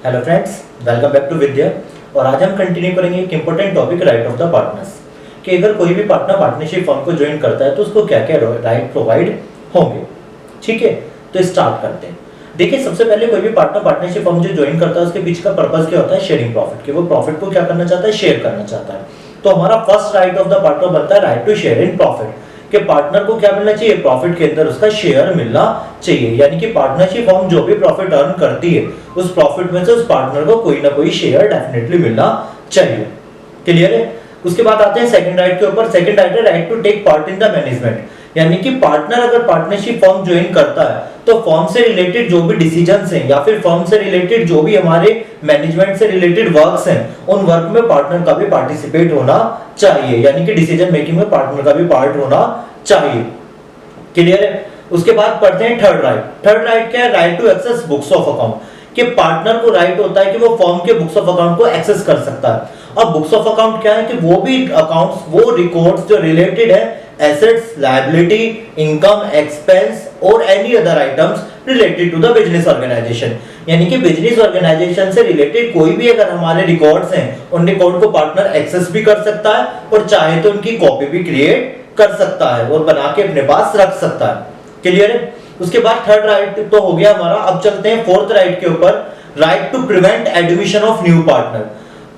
Hello friends, welcome back to Vidya. और आज हम कंटिन्यू करेंगे एक important topic, right of the partners, कि अगर कोई भी पार्टनर पार्टनरशिप फर्म को ज्वाइन करता है तो उसको क्या क्या राइट प्रोवाइड होंगे। ठीक है, तो स्टार्ट करते हैं। देखिए, सबसे पहले कोई भी पार्टनर पार्टनरशिप फर्म जो ज्वाइन करता है उसके पीछे का पर्पस क्या होता है? शेयरिंग प्रॉफिट, कि वो प्रॉफिट को क्या करना चाहता है? शेयर करना चाहता है। तो हमारा first right of the partner बनता है right to share in profit, कि पार्टनर को क्या मिलना चाहिए? प्रॉफिट के अंदर उसका शेयर मिलना चाहिए। यानी कि पार्टनरशिप फर्म जो भी प्रॉफिट अर्न करती है उस प्रॉफिट में से उस पार्टनर को कोई ना कोई शेयर डेफिनेटली मिलना चाहिए। क्लियर है? उसके बाद आते हैं सेकंड राइट के ऊपर। सेकंड राइट है right to take part in the management, यानी कि पार्टनर अगर पार्टनरशिप फर्म ज्वाइन करता है तो फर्म से रिलेटेड जो भी डिसीजंस हैं या फिर फर्म से रिलेटेड जो भी हमारे मैनेजमेंट से रिलेटेड वर्क्स हैं उन वर्क में पार्टनर का भी पार्टिसिपेट होना चाहिए, यानी कि डिसीजन मेकिंग में पार्टनर का भी पार्ट होना चाहिए। क्लियर है? उसके बाद पढ़ते हैं थर्ड राइट। थर्ड राइट क्या है? Right to access books of account, कि पार्टनर को राइट होता है कि वो फर्म के बुक्स ऑफ अकाउंट को एक्सेस कर सकता है। अब बुक्स ऑफ अकाउंट क्या है? कि वो भी अकाउंट्स, वो रिकॉर्ड्स जो रिलेटेड है एसेट्स, लायबिलिटी, इनकम, एक्सपेंस और any other items related to the business organisation, यानी कि बिजनेस ऑर्गेनाइजेशन से रिलेटेड कोई भी अगर हमारे रिकॉर्ड्स हैं उन रिकॉर्ड को पार्टनर एक्सेस भी कर सकता है और चाहे तो उनकी कॉपी भी क्रिएट कर सकता है और बना के अपने पास रख सकता है। क्लियर है? उसके बाद थर्ड राइट तो हो गया हमारा। अब चलते हैं फोर्थ राइट के ऊपर, right to prevent admission of new partner.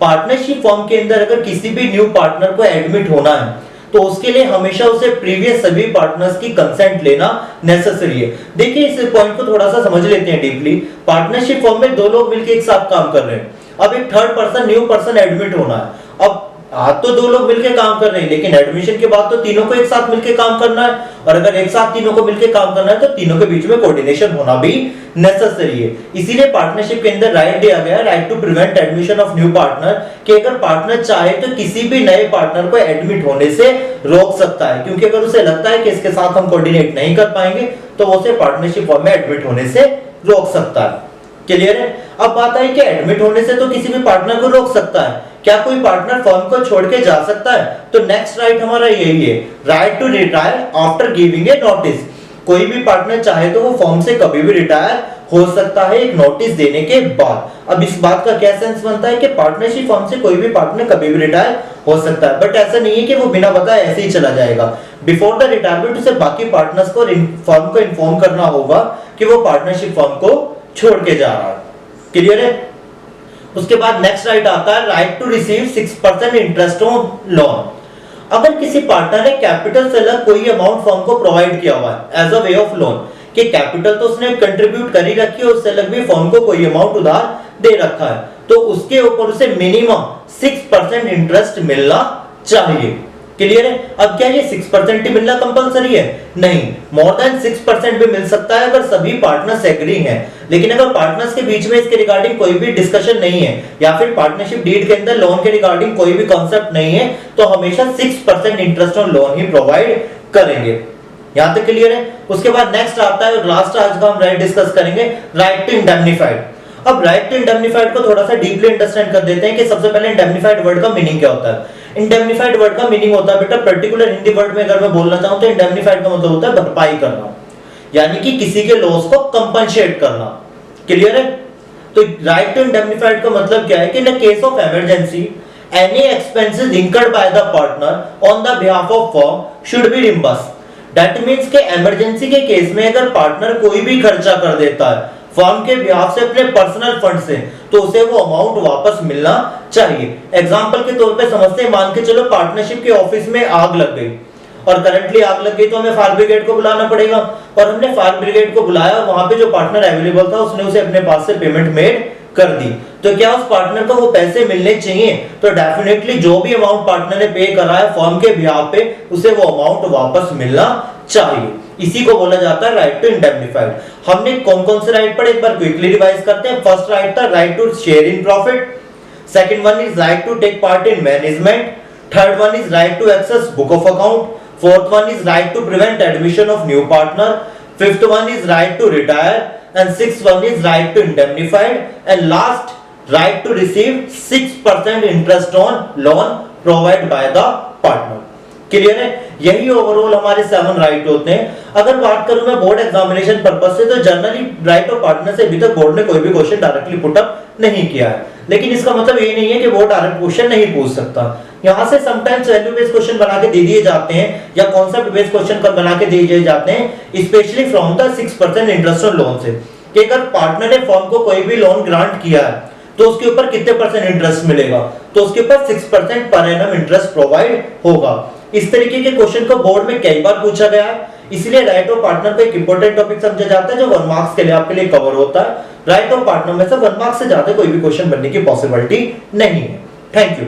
Partnership firm के अंदर अगर किसी भी न्यू पार्टनर को एडमिट होना है तो उसके लिए हमेशा उसे प्रीवियस सभी पार्टनर्स की कंसेंट लेना नेसेसरी है। देखिए, इस पॉइंट को थोड़ा सा समझ लेते हैं डीपली। पार्टनरशिप फर्म में दो लोग मिलकर एक साथ काम कर रहे हैं। अब एक third person, new person admit होना है। अब आज तो दो लोग मिलकर काम कर रहे हैं, लेकिन एडमिशन के बाद तो तीनों को एक साथ मिलकर काम करना है, और अगर एक साथ तीनों को मिलकर काम करना है तो तीनों के बीच में कोऑर्डिनेशन होना भी नेसेसरी है। इसीलिए पार्टनरशिप के अंदर राइट दिया गया है, right to prevent admission of new partner, कि अगर पार्टनर चाहे तो किसी भी नए पार्टनर को एडमिट होने से रोक सकता है, क्योंकि अगर उसे लगता है कि इसके साथ हम कोऑर्डिनेट नहीं कर पाएंगे तो वो उसे पार्टनरशिप फॉर्म में एडमिट होने से रोक सकता है। क्लियर है? अब बात आई कि एडमिट होने से तो किसी भी पार्टनर को रोक सकता है, क्या कोई पार्टनर फर्म को छोड़ के जा सकता है? तो नेक्स्ट राइट हमारा यही है, right to retire after giving a notice. कोई भी पार्टनर चाहे तो वो फर्म से कभी भी रिटायर हो सकता है एक नोटिस देने के बाद। अब इस बात का क्या सेंस बनता है कि पार्टनरशिप फर्म से कोई भी पार्टनर कभी भी रिटायर हो सकता है, बट ऐसा नहीं है कि वो बिना बताए ऐसे ही चला जाएगा। बिफोर द रिटायरमेंट उसे बाकी पार्टनर्स को फर्म को इन्फॉर्म करना होगा कि वो पार्टनरशिप फर्म को छोड़ के जा रहा है। क्लियर है? उसके बाद नेक्स्ट राइट आता है right to receive 6% interest on loan. अगर किसी पार्टनर ने कैपिटल से अलग कोई अमाउंट फर्म को प्रोवाइड किया हुआ है as a way of loan, कि कैपिटल तो उसने कंट्रीब्यूट कर ही रखी है, उससे अलग भी फर्म को कोई अमाउंट उधार दे रखा है, तो उसके ऊपर उसे मिनिमम 6% इंटरेस्ट मिलना चाहिए। क्लियर है? अब क्या ये 6% ही मिलना कंपलसरी है? नहीं, मोर देन 6% भी मिल सकता है अगर सभी पार्टनर्स एग्री हैं। लेकिन अगर पार्टनर्स के बीच में इसके रिगार्डिंग कोई भी डिस्कशन नहीं है या फिर पार्टनरशिप डीड के अंदर लोन के रिगार्डिंग कोई भी कॉन्सेप्ट नहीं है तो हमेशा 6% interest on loan he provide करेंगे। यहां तक क्लियर है? उसके बाद नेक्स्ट आता है और लास्ट आज का हम राइट डिस्कस करेंगे, राइट टू इंडेमनिफाइड। अब राइट टू इंडेमनिफाइड को थोड़ा सा डीपली अंडरस्टैंड कर देते हैं कि सबसे पहले इंडेमनिफाइड वर्ड का मीनिंग क्या होता है। इंडेमनिफाइड वर्ड का मीनिंग होता है बेटा, पर्टिकुलर हिंदी वर्ड में अगर मैं बोलना चाहूं तो इंडेमनिफाइड का मतलब होता है भरपाई करना, यानी कि किसी के लॉस को कंपनसेट करना। क्लियर है? तो राइट टू इंडेमनिफाइड का मतलब क्या है कि in case of emergency any expenses incurred by the partner on the behalf of firm should be reimbursed. That means के इमरजेंसी के केस में अगर पार्टनर कोई भी खर्चा कर देता है फर्म के बिहाफ से अपने पर्सनल फंड से तो उसे वो अमाउंट वापस मिलना चाहिए। एग्जांपल के तौर पे समझते हैं, मान के चलो पार्टनरशिप के ऑफिस में आग लग गई और करंटली आग लग गई तो हमें फायर ब्रिगेड को बुलाना पड़ेगा, और हमने फायर ब्रिगेड को बुलाया, वहां पे जो पार्टनर अवेलेबल था उसने उसे अपने पास से पेमेंट मेड कर दी, तो क्या उस पार्टनर को वो पैसे मिलने चाहिए? तो डेफिनेटली जो भी अमाउंट पार्टनर ने पे करा है फर्म के बिहाफ पे उसे वो अमाउंट वापस मिलना चाहिए। इसी को बोला जाता है राइट टू इंडेमनिफाइड। हमने कौन कौन से राइट पढ़े एक बार क्विकली रिवाइज करते हैं। फर्स्ट राइट था right to share in profit, second one is right to take part in management, third one is right to access book of account, fourth one is right to prevent admission of new partner, fifth one is right to retire, and sixth one is right to indemnified, and last right to receive 6% interest on loan provided by the partner। Clear है? यही overall हमारे 7 right होते हैं। अगर बात करूं मैं board examination purpose से, तो जनरली राइट ऑफ पार्टनर से अभी तक बोर्ड ने कोई भी क्वेश्चन डायरेक्टली पुट अप नहीं किया है, लेकिन इसका मतलब ये नहीं है कि वो डायरेक्ट क्वेश्चन नहीं पूछ सकता। यहाँ से समटाइम्स वैल्यू बेस्ड क्वेश्चन बना के दे दिए जाते हैं या कॉन्सेप्ट बेस्ड क्वेश्चन बना के दे दिए जाते हैं, specially from the 6% interest on loan से, कि अगर पार्टनर ने फर्म को कोई भी लोन ग्रांट किया है तो उसके ऊपर कितने परसेंट इंटरेस्ट मिलेगा, तो उसके ऊपर 6% पर एनम इंटरेस्ट प्रोवाइड होगा। इस तरीके के क्वेश्चन को बोर्ड में कई बार पूछा गया है, इसलिए राइट ऑफ पार्टनर को एक इंपॉर्टेंट टॉपिक समझा जाता है जो 1 मार्क्स के लिए आपके लिए कवर होता है। राइट ऑफ पार्टनर में से 1 मार्क्स से ज्यादा कोई भी क्वेश्चन बनने की पॉसिबिलिटी नहीं है। Thank you.